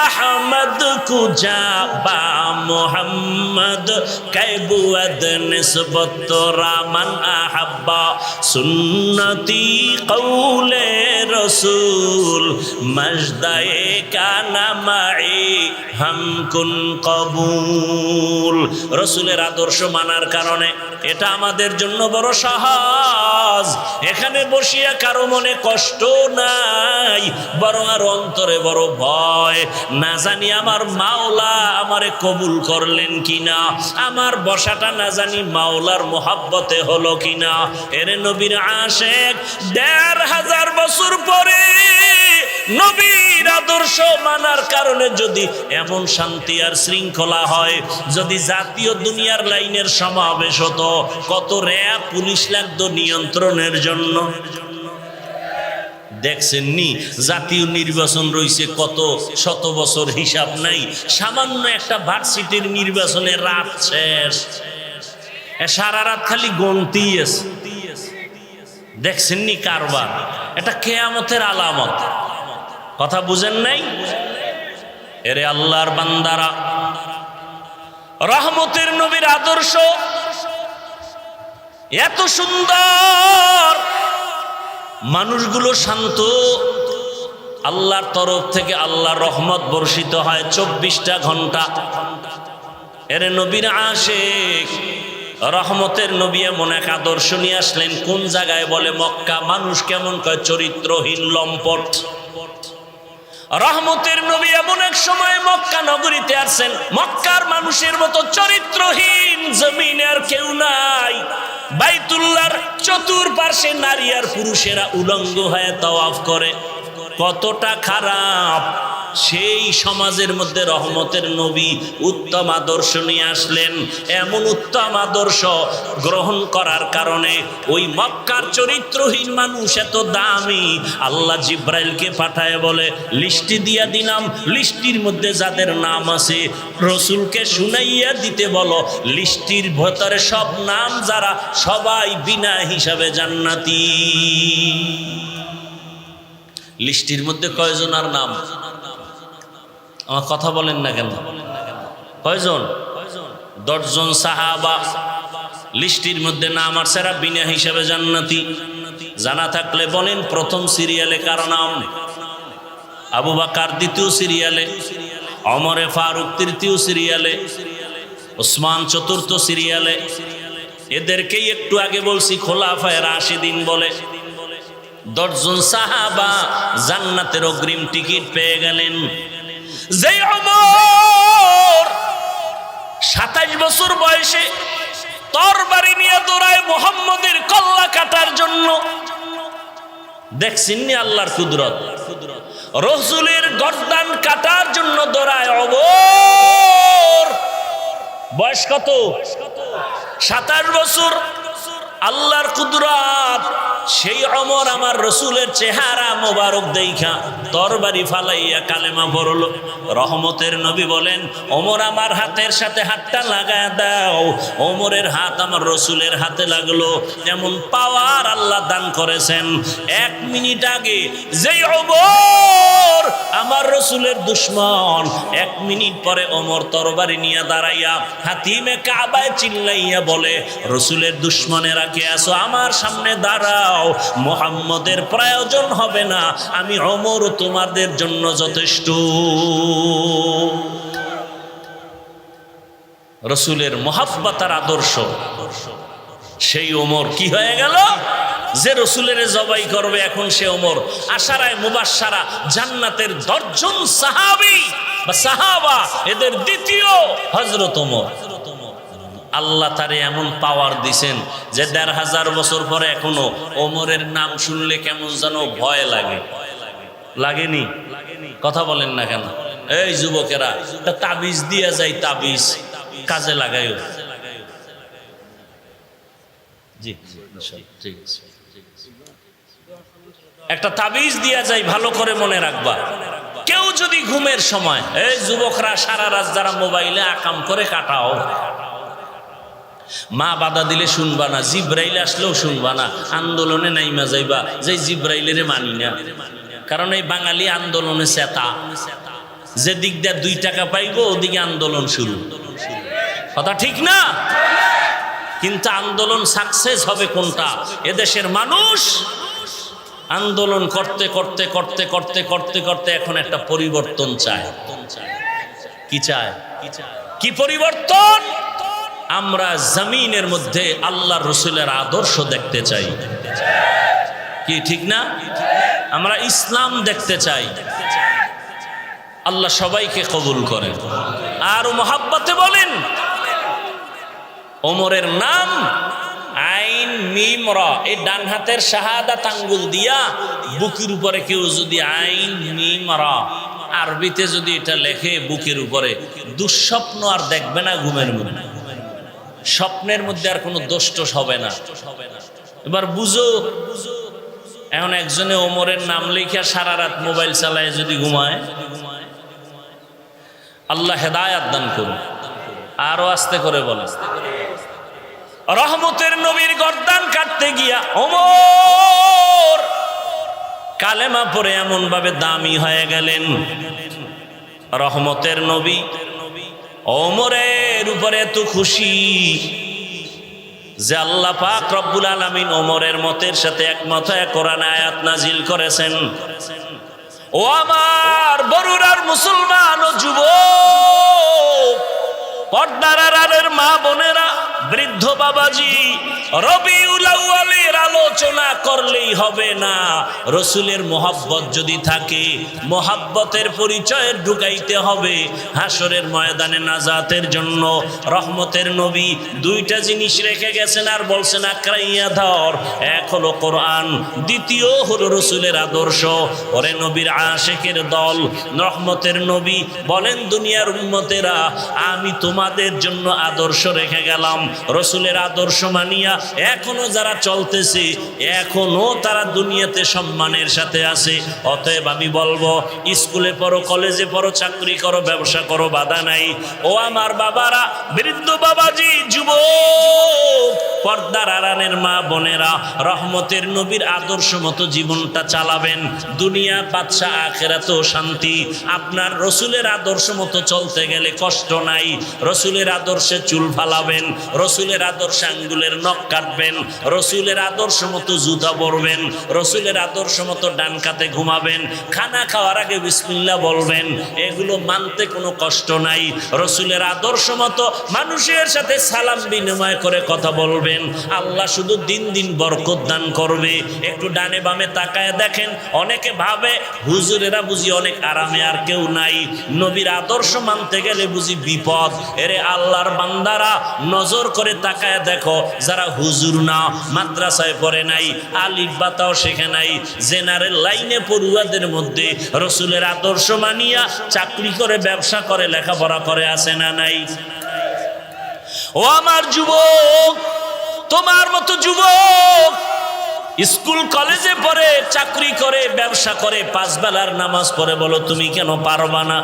আহমদ কুজা বা মোহাম্মদ কাইবুয়াদ নিসবত রামান আহাব্বা সুন্নতি কৌলে রসুল মজদায়ে কানা মাই হামকুন কবুল। রসুলের আদর্শ মানার কারণে এটা আমাদের জন্য বড় সহজ। এখানে বসিয়া কারো মনে কষ্ট নাই, বরং আর অন্তরে বড় ভয়, না জানি আমার মাওলা আমারে কবুল করলেন কিনা, আমার বসাটা না জানি মাওলার মোহাব্বতে হলো কিনা। এরে নবীর আশেক ১৫০০ বছর পরে নবীর আদর্শ মানার কারণে যদি এমন শান্তি আর শৃঙ্খলা হয়, যদি জাতীয় দুনিয়ার লাইনের সমাবেশ হতো, কত র্যাব পুলিশ লাগতো নিয়ন্ত্রণের জন্য। দেখছেননি জাতীয় নির্বাচন রয়েছে কত শত বছর, হিসাব নাই। সামান্য একটা ভার্সিটির নির্বাচনে রাত শেষ, সারা রাত খালি গণতি আছে। দেখছেননি কারবার? এটা কিয়ামতের আলামত। কথা বুঝেন নাই? এরে আল্লাহর বান্দারা, রহমতের নবীর আদর্শ এত সুন্দর, মানুষগুলো শান্ত, আল্লাহর তরফ থেকে আল্লাহর রহমত বর্ষিত হয় 24টা ঘন্টা। এরে নবীর আশেক রহমতের নবী এমন এক আদর্শ নিয়ে আসলেন। কোন জায়গায়? বলে মক্কা। মানুষ কেমন কয়? চরিত্রহীন, লম্পট। রহমতের নবী এমন এক সময় মক্কা নগরীতে আসছেন, মক্কার মানুষের মতো চরিত্রহীন জমিনে আর কেউ নাই। বাইতুল্লাহর চতুর্পার্শ্বে নারী আর পুরুষেরা উলঙ্গ হয়ে তাওয়াফ করে। কতটা খারাপ! সেই সমাজের মধ্যে রহমতের নবী উত্তম আদর্শ নিয়ে আসলেন। এমন উত্তম আদর্শ গ্রহণ করার কারণে ওই মক্কার চরিত্রহীন মানুষ এত দামি, আল্লাহ জিব্রাইলকে পাঠায় বলে লিস্টি দিয়া দিলাম, লিস্টির মধ্যে যাদের নাম আছে রসুলকে শুনাইয়া দিতে বলো, লিস্টির ভেতরে সব নাম যারা, সবাই বিনা হিসাবে জান্নাতি। লিস্টির মধ্যে কয়জনের নাম? আমার কথা বলেন না কেন? কয়জন? 10 জন সাহাবা লিস্টির মধ্যে নাম আছে, এরা বিনা হিসাবে জান্নাতি। জানা থাকলে বলেন প্রথম সিরিয়ালে কার নাম? আবু বকর দ্বিতীয় সিরিয়ালে, ওমরে ফারুক তৃতীয় সিরিয়ালে, ওসমান চতুর্থ সিরিয়ালে। এদেরকেই একটু আগে বলছি খোলাফায়ে রাশিদিন বলে। 10 জন সাহাবা জান্নাতের অগ্রিম টিকিট পেয়ে গেলেন। যেই ওমর 27 বছর বয়সে তরবারি নিয়ে দৌড়ায় মুহাম্মদের কল্লা কাটার জন্য। দেখছেন নি আল্লাহর কুদরত, রাসূলের গর্দান কাটার জন্য দৌড়ায় ওমর। বয়স কত? 27 বছর। আল্লাহর কুদরত, সেই ওমর আমার রসুলের চেহারা মোবারক দেইখা তরবারি ফালাইয়া কালেমা পড়ল। রহমতের নবী বলেন, ওমর আমার হাতের সাথে হাতটা লাগায় দাও। ওমরের হাত আমার রসুলের হাতে লাগলো। এমন পাওয়ার আল্লাহ দান করেছেন। 1 মিনিট আগে যেই ওমর আমার রসুলের দুশ্মন, 1 মিনিট পরে ওমর তরবারি নিয়ে দাঁড়াইয়া হাতিমে কাবায় চিল্লাইয়া বলে, রসুলের দুশ্মনেরা কে আছো, আমার সামনে দাঁড়াও, মুহাম্মদের প্রয়োজন হবে না, আমি ওমর তোমাদের জন্য যথেষ্ট। রসুলের মুহাব্বত আর আদর্শ, সেই ওমর কি হয়ে গেল যে রসুলের জবাই করবে। এখন সে ওমর আশারায়ে মুবাশশারা জান্নাতের 10 জন সাহাবী বা সাহাবা, এদের দ্বিতীয় হযরত ওমর। আল্লাহ তারে এমন পাওয়ার দিছেন যে 1500 বছর পরে এখনো ওমরের নাম শুনলে কেমন যেন ভয় লাগে। লাগেনি? কথা বলেন না কেন? এই যুবকেরা, একটা তাবিজ দিয়ে যায়, তাবিজ কাজে লাগাইও। জি, ঠিক আছে। একটা তাবিজ দিয়া যায়, ভালো করে মনে রাখবা। কেউ যদি ঘুমের সময়, এই যুবকরা সারা রাত যারা মোবাইলে আকাম করে কাটাও, মা বাধা দিলে শুনবা না, জিব্রাইল আসলেও শুনবা না, আন্দোলনে নাইমা যাইবা যে জিব্রাইলের মানি না। কারণ এই বাঙালি আন্দোলনে চেতা, যে দিক দিয়ে 2 টাকা পাইবো ওদিকে আন্দোলন শুরু। কথা ঠিক না? কিন্তু আন্দোলন সাকসেস হবে কোনটা? এদেশের মানুষ আন্দোলন করতে করতে করতে করতে করতে করতে এখন একটা পরিবর্তন চায়। কি চায়? কি পরিবর্তন? আমরা জমিনের মধ্যে আল্লাহ রসুলের আদর্শ দেখতে চাই। কি ঠিক না? আমরা ইসলাম দেখতে চাই। আল্লাহ সবাইকে কবুল করেন। আর মুহাব্বতে বলেন, ওমরের নাম আইন মিম রা, এই ডান হাতের শাহাদাত আঙ্গুল দিয়া বুকের উপরে কেউ যদি আইন মিম রা আরবিতে যদি এটা লেখে বুকের উপরে, দুঃস্বপ্ন আর দেখবে না ঘুমের মধ্যে। স্বপ্নের মধ্যে আর কোনো দোষ টোষ হবে না। এবার বুঝো, এখন একজনে ওমরের নাম লিখে সারা রাত মোবাইল চালায় যদি ঘুমায়, আল্লাহ হেদায়াত দান করুন। আরো আস্তে করে বলে, রহমতের নবীর গর্দান কাটতে গিয়া ওমর কালেমা পড়ে এমন ভাবে দামি হয়ে গেলেন। রহমতের নবী ওমরের উপরে এত খুশি যে আল্লাহ পাক রব্বুল আলামিন ওমরের মতের সাথে একমত হয়ে কোরআন আয়াত নাজিল করেছেন। ও আমার বরুরার মুসলমান ও যুবক, পর্দার আড়ালের মা বোনেরা, বৃদ্ধ বাবাজি, রবিউল আউয়ালের আলোচনা করলেই হবে না। রসুলের মোহাব্বত যদি থাকে, মোহাব্বতের পরিচয় ঢুকাইতে হবে হাসরের ময়দানে নাজাতের জন্য। রহমতের নবী 2টা জিনিস রেখে গেছেন আর বলছেন আঁকড়াইয়া ধর। এক হলো কোরআন, দ্বিতীয় হলো রসুলের আদর্শ। ওরে নবীর আশেকের দল, রহমতের নবী বলেন, দুনিয়ার উম্মতেরা, আমি তোমাদের জন্য আদর্শ রেখে গেলাম। রসুলের আদর্শ মানিয়া এখনো যারা চলতেছে, এখনো তারা দুনিয়াতে সম্মানের সাথে আছে। অতএব আমি বলবো, স্কুলে পড়ো, কলেজে পড়ো, চাকরি করো, ব্যবসা করো, বাধা নাই। ও আমার বাবারা, বৃদ্ধ বাবাজি, যুবক, পর্দার আড়ালের মা বোনেরা, রহমতের নবীর আদর্শ মতো জীবনটা চালাবেন। দুনিয়া বাদশা, আখিরাতেও শান্তি। আপনার রসুলের আদর্শ মতো চলতে গেলে কষ্ট নাই। রসুলের আদর্শে চুল ফালাবেন, রসুলের আদর্শে আঙ্গুলের নখ কাটবেন, রসুলের আদর্শ মতো জুতা পরবেন, রসুলের আদর্শ মতো ডান কাতে ঘুমাবেন, খানা খাওয়ার আগে বিসমিল্লাহ বলবেন। এগুলো মানতে কোনো কষ্ট নাই। রসুলের আদর্শ মতো মানুষের সাথে সালাম বিনিময় করে কথা বলবেন। আল্লাহ শুধু দিন দিন বরকত দান করবে। একটু ডানে বামে তাকায় দেখেন, অনেকে ভাবে হুজুরেরা বুঝি অনেক আরামে, আর কেউ নাই। নবীর আদর্শ মানতে গেলে বুঝি বিপদ। এরে আল্লাহর বান্দারা, নজর করে তাকায় দেখো, যারা হুজুর না, মাদ্রাসায় পড়ে নাই, আলিফ বাতাও শেখে নাই, জেনারেল লাইনে পড়ুয়াদের মধ্যে রসুলের আদর্শ মানিয়া চাকরি করে, ব্যবসা করে, লেখাপড়া করে আছে না নাই? ও আমার যুবক, তোমার মতো যুবক স্কুল কলেজে পড়ে, চাকরি করে, ব্যবসা করে, 5 বেলার নামাজ পড়ে, বলো তুমি কেন পারবা না?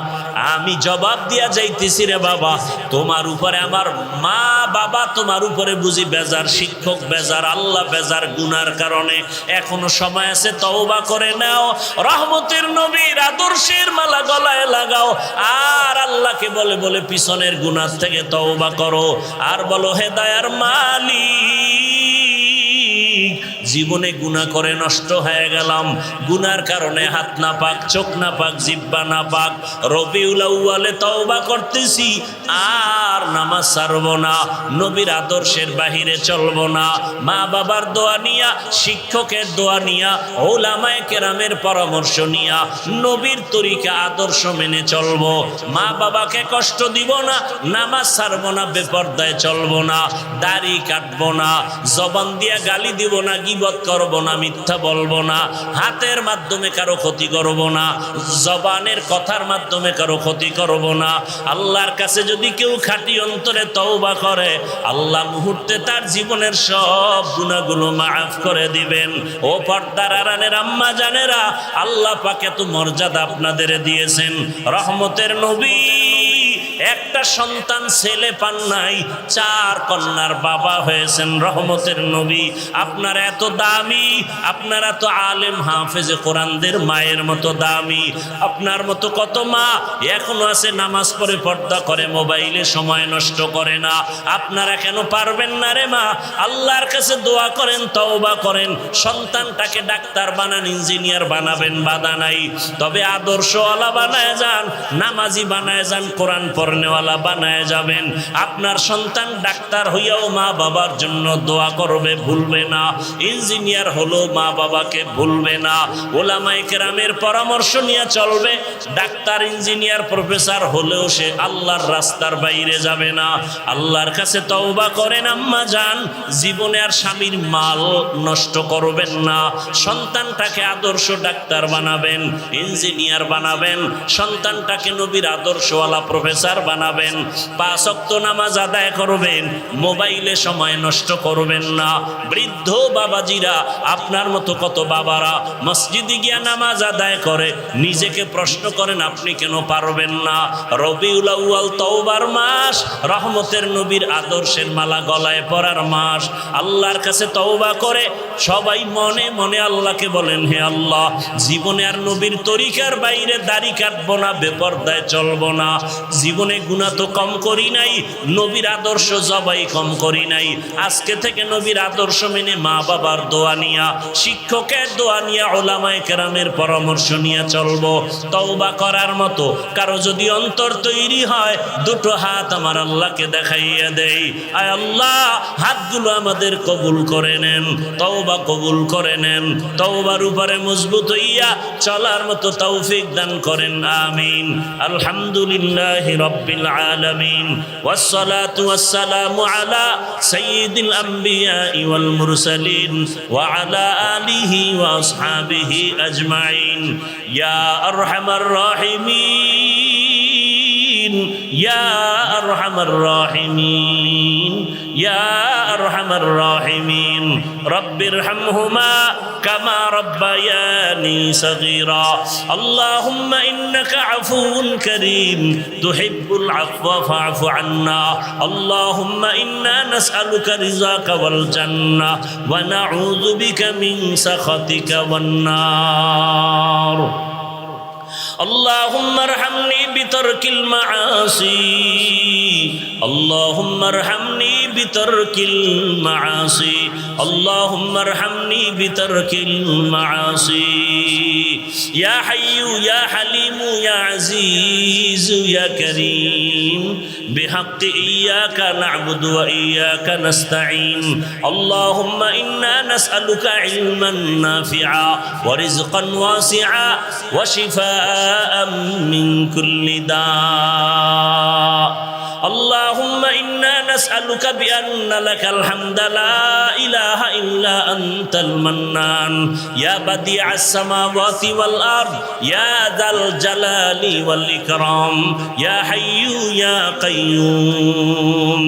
আমি জবাব দিয়া যাইতেছি, রে বাবা, তোমার উপরে আমার মা বাবা তোমার উপরে বুঝি বেজার, শিক্ষক বেজার, আল্লাহ বেজার গুনার কারণে। এখনো সময় আছে, তওবা করে নাও, রহমতের নবীর আদর্শের মালা গলায় লাগাও, আর আল্লাহকে বলে বলে পিছনের গুনার থেকে তওবা করো, আর বলো, হে দয়ার মালিক, জীবনে গুনাহ করে নষ্ট হয়ে গেলাম, গুনার কারণে হাত না পাক, চোখ না পাক, জিহ্বা না পাক, রবিউল আউয়ালে তওবা করতেছি, আর নামাজ ছাড়ব না, নবীর আদর্শের বাহিরে চলব না, মা বাবার দোয়া নিয়া, শিক্ষকের দোয়া নিয়া, উলামায়ে কেরামের পরামর্শ নিয়া নবীর তরিকা আদর্শ মেনে চলব, মা বাবাকে কষ্ট দিব না, নামাজ ছাড়ব না, বেপরদায় চলব না, দাড়ি কাটব না, জবান দিয়া গালি দিব না, গীবত করব না, মিথ্যা বলবো না, হাতের মাধ্যমে কারো ক্ষতি করব না, জবানের কথার মাধ্যমে কারো ক্ষতি করব না। আল্লাহর কাছে যদি কেউ খাঁটি অন্তরে তওবা করে, আল্লাহ মুহূর্তে তার জীবনের সব গুনাহগুলো মাফ করে দিবেন। ও পর্দার আড়ালের আম্মা জানেরা, আল্লাহ পাক এত মর্যাদা আপনাদের দিয়েছেন। রহমতের নবী একটা সন্তান ছেলে পান নাই, 4 কন্যার বাবা হয়েছেন রহমতের নবী। আপনারা এত দামি, আপনারা তো আলেম হাফেজে কোরআনদের মায়ের মতো দামি। আপনার মতো কত মা এখনো আছে, নামাজ পড়ে, পর্দা করে, মোবাইলে সময় নষ্ট করে না। আপনারা কেন পারবেন না রে মা? আল্লাহর কাছে দোয়া করেন, তওবা করেন, সন্তানটাকে ডাক্তার বানান, ইঞ্জিনিয়ার বানাবেন, বাধা নাই, তবে আদর্শওয়ালা বানায় যান, নামাজি বানায় যান, কোরআন পড়নেওয়ালা বানায় যাবেন। আপনার সন্তান ডাক্তার হইয়াও মা বাবার জন্য দোয়া করবে, ভুলবে না। ইঞ্জিনিয়ার হলো মা বাবাকে ভুলবে না। ওলামায়ে কেরামের পরামর্শ নিয়ে চলবে। ডাক্তার, ইঞ্জিনিয়ার, প্রফেসর হলেও সে আল্লাহর রাস্তার বাইরে যাবে না। আল্লাহর কাছে তওবা করেন আম্মা জান, জীবনে আর স্বামীর মাল নষ্ট করবেন না। সন্তানটাকে আদর্শ ডাক্তার বানাবেন, ইঞ্জিনিয়ার বানাবেন, সন্তানটাকে নবীর আদর্শওয়ালা প্রফেসর বানাবেন। 5 ওয়াক্ত নামাজ আদায় করবেন, মোবাইলে সময় নষ্ট করবেন না। বৃদ্ধ বাবাজিরা, আপনার মতো কত বাবারা মসজিদে গিয়া নামাজ আদায় করে, নিজেকে প্রশ্ন করেন আপনি কেন পারবেন না? রবিউল আউয়াল তওবার মাস, রহমতের নবীর আদর্শের মালা গলায় পরার মাস। আল্লাহর কাছে তওবা করে সবাই মনে মনে আল্লাহকে বলেন, হে আল্লাহ, জীবনে আর নবীর তরিকার বাইরে দাড়ি কাটবো না, বেপরদায় চলবো না। জীবনে গুনাহ তো কম করি নাই, নবীর আদর্শ জবাই কম করি নাই। আজকে থেকে নবীর আদর্শ মেনে, মা বাবার দোয়া নিয়া, শিক্ষকের দোয়া নিয়া, উলামায়ে কেরামের পরামর্শ নিয়ে চলবো। তওবা করার মতো কারো যদি অন্তর তৈরি হয়, 2 হাত আমার আল্লাহকে দেখাইয়া দেই, আয় আল্লাহ, হাতগুলো আমাদের কবুল করে নেন, তওবা কবুল করে নেন, তওবার উপরে মজবুত হইয়া চলার মতো তৌফিক দান করেন, আমিন। আলহামদুলিল্লাহি রাব্বিল আলামিন, ওয়াসসালাতু ওয়াসসালামু আলা সাইয়্যিদিল আমবিয়া ওয়াল মুরসালিন ওয়া আলা আলিহি ওয়া আসহাবিহি আজমাইন। ইয়া আরহামার রাহিমিন, ইয়া আরহামার রাহিমিন, ইয়া আরহামার রাহিমিন, রব্বিরহামহুমা কামা রব্বায়ানি সগীরা। আল্লাহুম্মা ইন্নাকা আফুউন কারীম তুহিব্বুল আফওয়া ফা'ফু আন্না। আল্লাহুম্মা ইন্না নাসআলুকা রিযাকা ওয়াল জান্নাহ ওয়া নাউযু বিকা মিন সাখাতিকা ওয়ান নার। اللهم ارحمني بترك المعاصي اللهم ارحمني بترك المعاصي اللهم ارحمني بترك المعاصي يا حي يا حليم يا عزيز يا كريم بحق إياك نعبد وإياك نستعين اللهم إنا نسألك علما نافعا ورزقا واسعا وشفاء من كل داء اللهم إنا نسألك بأن لك الحمد لا إله إلا أنت المنان يا بديع السماوات والأرض يا ذا الجلال والإكرام يا حي يا قيوم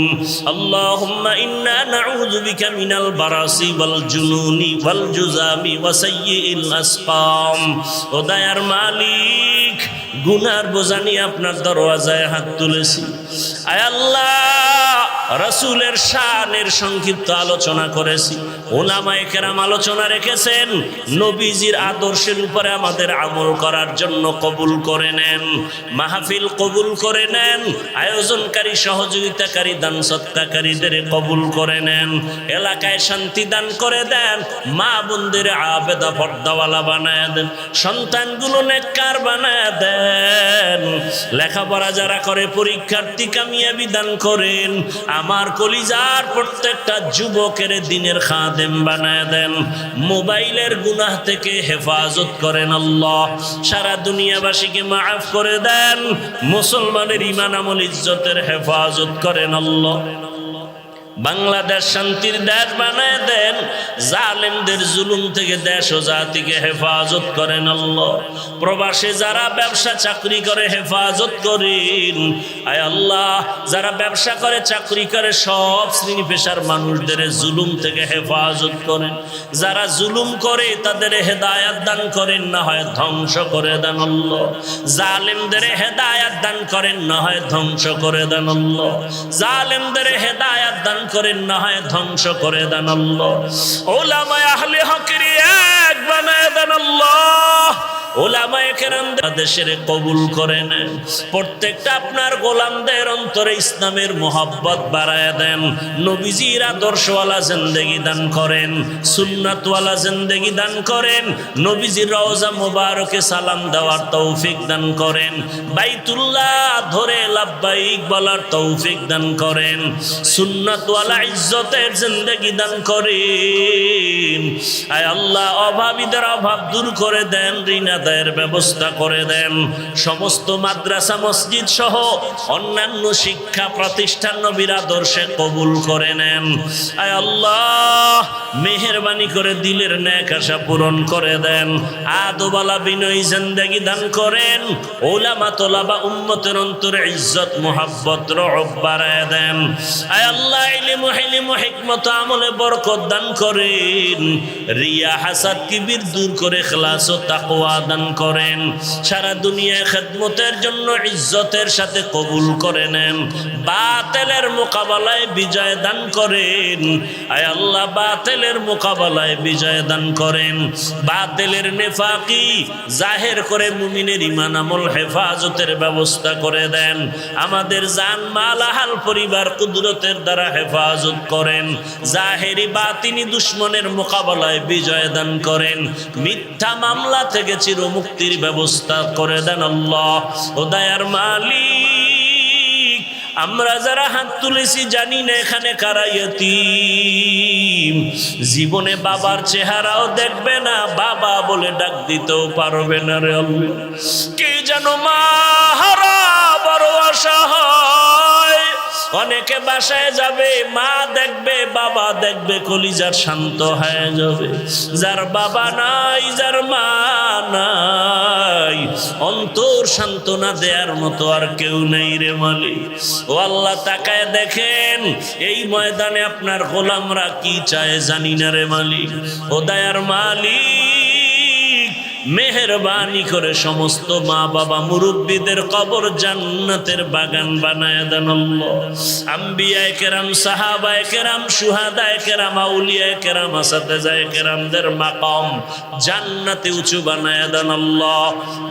اللهم إنا نعوذ بك من البرص والجنون والجذام وسيء الأسقام وديار مالك গুনার বোঝা নিয়ে আপনার দরওয়াজায় হাত তুলেছি আয় আল্লাহ রাসূলের শানের সংক্ষিপ্ত আলোচনা করেছি উলামায়ে কেরাম আলোচনা রেখেছেন নবীজির আদর্শের উপরে আমাদের আমল করার জন্য কবুল করে নেন মাহফিল কবুল করে নেন আয়োজনকারী সহযোগিতাকারী দান সৎকারীদের কবুল করে নেন এলাকায় শান্তি দান করে দেন মা বোনদের আবেদা পর্দাওয়ালা বানায় দেন সন্তানগুলো নেককার বানায় দেন লেখাপড়া যারা করে পরীক্ষার্থী কামিয়াবি দান করেন আমার কলিজার প্রত্যেকটা যুবকের দিনের খাদেম বানায় দেন মোবাইলের গুনাহ থেকে হেফাজত করেন আল্লাহ সারা দুনিয়াবাসীকে মাফ করে দেন মুসলমানের ঈমান আমল ইজ্জতের হেফাজত করেন আল্লাহ বাংলাদেশ শান্তির দেশ বানায় দেন জালেমদের জুলুম থেকে দেশ ও জাতিকে হেফাজত করেন আল্লাহ প্রবাসে যারা ব্যবসা চাকরি করে হেফাজত করেন আয় আল্লাহ যারা ব্যবসা করে চাকরি করে সব শ্রেণী পেশার মানুষদের জুলুম থেকে হেফাজত করেন যারা জুলুম করে তাদের হেদায়াত দান করেন না হয় ধ্বংস করে দেন আল্লাহ জালেমদের হেদায়াত দান করেন না হয় ধ্বংস করে দেন আল্লাহ জালেমদের হেদায়াত দান করেন না হয় ধ্বংস করে দেন আল্লাহ উলামায়ে আহলে হকের এক বানায় দেন আল্লাহ উলামায়ে কেরাম দেশের কবুল করে নেন প্রত্যেকটা আপনার গোলামদের অন্তরে ইসলামের মোহাব্বত বাড়ায় দেন নবীজির আদর্শওয়ালা জিন্দেগি দান করেন সুন্নাতওয়ালা জিন্দেগি দান করেন নবীজির রওজা মোবারকে সালাম দেওয়ার তৌফিক দান করেন বাইতুল্লাহ ধরে লাব্বাইক বলার তৌফিক দান করেন সুন্নাতওয়ালা ইজ্জতের জিন্দেগি দান করেন আয় আল্লাহ অভাবীদের অভাব দূর করে দেন ঋণ আদায়ের ব্যবস্থা করে দেন সমস্ত মাদ্রাসা মসজিদ সহ অন্যান্য শিক্ষা প্রতিষ্ঠান নবীর আদর্শে কবুল করে নেন আয় আল্লাহ মেহেরবানি করে দিলের নেক আশা পূরণ করে দেন আদওয়ালা বিনয়ী জিন্দেগি দান করেন উলামা তোলাবা উম্মতের অন্তরে ইজ্জত মুহাব্বত রহব বাড়ায় দেন আয় আল্লাহ ইলম হিলম হিকমত আমলে বরকত দান করেন রিয়া হাসাদ কিবির দূর করে ইখলাস ও তাকওয়া দান করেন সারা দুনিয়ায় খেদমতের জন্য ইজ্জতের সাথে কবুল করে নেন বাতিলের মোকাবেলায় বিজয় দান করেন আয় আল্লাহ বাতিলের মোকাবেলায় বিজয় দান করেন বাতিলের নেফাকি জাহের করে মুমিনের ঈমান আমল হেফাজতের ব্যবস্থা করে দেন আমাদের জান মাল আহাল পরিবার কুদরতের দ্বারা হেফাজত করেন জাহেরি বাতিনি দুশমনের মোকাবেলায় বিজয় দান করেন মিথ্যা মামলা থেকে চিরমুক্তির ব্যবস্থা করে দেন আল্লাহ ও দয়ার মালিক আমরা যারা হাত তুলেছি জানি না এখানে কারা ইয়তীম জীবনে বাবার চেহারাও দেখবে না বাবা বলে ডাক দিতেও পারবে না রে আল্লাহ কে যেন মা হারা বড় আশা হয় অনেকে বাসায় যাবে মা দেখবে বাবা দেখবে কলিজার শান্ত হয়ে যাবে যার বাবা নাই যার মা নাই অন্তর সান্ত্বনা দেওয়ার মতো আর কেউ নেই রে মালিক ও আল্লাহ তাকায় দেখেন এই ময়দানে আপনার গোলামরা কি চায় জানি না রে মালিক ও দয়ার মালিক মেহেরবানি করে সমস্ত মা বাবা মুরব্বীদের কবর জান্নাতের বাগান বানায় দেন আল্লাহ। আম্বিয়ায়ে কেরাম, সাহাবায়ে কেরাম, শুহাদায়ে কেরাম, আউলিয়ায়ে কেরাম, আসাতেজায়ে কেরামদের মাকাম জান্নাতে উঁচু বানায় দেন আল্লাহ।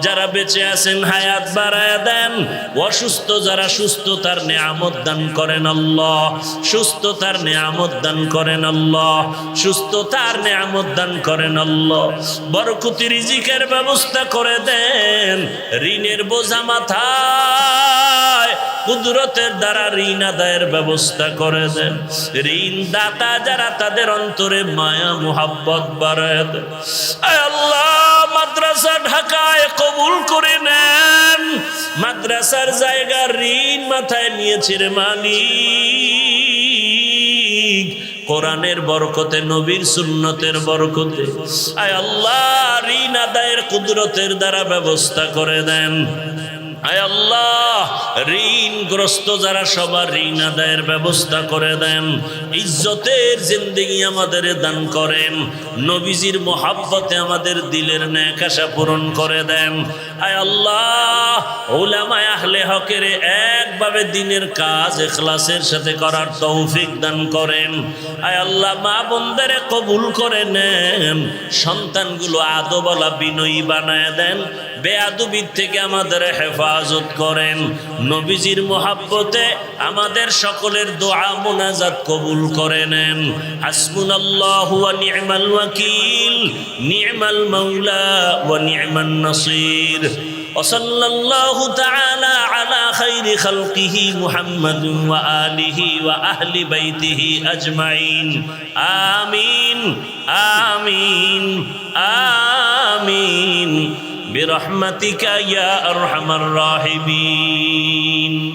যারা বেঁচে আছেন হায়াত বাড়ায় দেন, অসুস্থ যারা সুস্থতার নিয়ামত দান করেন আল্লাহ, সুস্থতার নিয়ামত দান করেন আল্লাহ, সুস্থতার নিয়ামত দান করেন আল্লাহ। বরকতি রিজিকের ব্যবস্থা করে দেন, ঋণের বোঝা মাথায় কুদরতের দ্বারা ঋণ আদায়ের ব্যবস্থা করে দেন। ঋণ দাতা যারা তাদের অন্তরে মায়া মুহাব্বত বাড়ায় দেন। আয় আল্লাহ, মাদ্রাসা ঢাকায় কবুল করে নেন। মাদ্রাসার জায়গা ঋণ মাথায় নিয়েছে রে মালিক, কোরআনের বরকতে, নবীর সুন্নতের বরকতে আয় আল্লাহ ঋণ আদায়ের কুদরতের দ্বারা ব্যবস্থা করে দেন। আয় আল্লাহ, ঋণগ্রস্ত যারা সবার ঋণ আদায়ের ব্যবস্থা করে দেন। ইজ্জতের জিন্দেগি আমাদের দান করেন। নবীজির মোহাব্বতে আমাদের দিলের নেক আশা পূরণ করে দেন। আয় আল্লাহ, উলামায়ে আহলে হকের একভাবে দিনের কাজ ইখলাসের সাথে করার তৌফিক দান করেন। আয় আল্লাহ, মা বোনদের কবুল করে নেন। সন্তানগুলো আদবওয়ালা বিনয়ী বানায় দেন। বেয়াদবির থেকে আমাদের হেফাজত করেন। নবীজির মোহাব্বতে আমাদের সকলের দোয়া মুনাজাত কবুল করে নেন। হাসবুনাল্লাহু ওয়া নি'মাল ওয়াকিল, নি'মাল মাওলা ওয়া নি'মান নাসির। ওয়া সাল্লাল্লাহু তাআলা আলা খাইরি খালকিহি মুহাম্মাদিন ওয়া আলিহি ওয়া আহলি বাইতিহি আজমাইন। আমিন আমিন আমিন برحمتك يا أرحم الراحمين।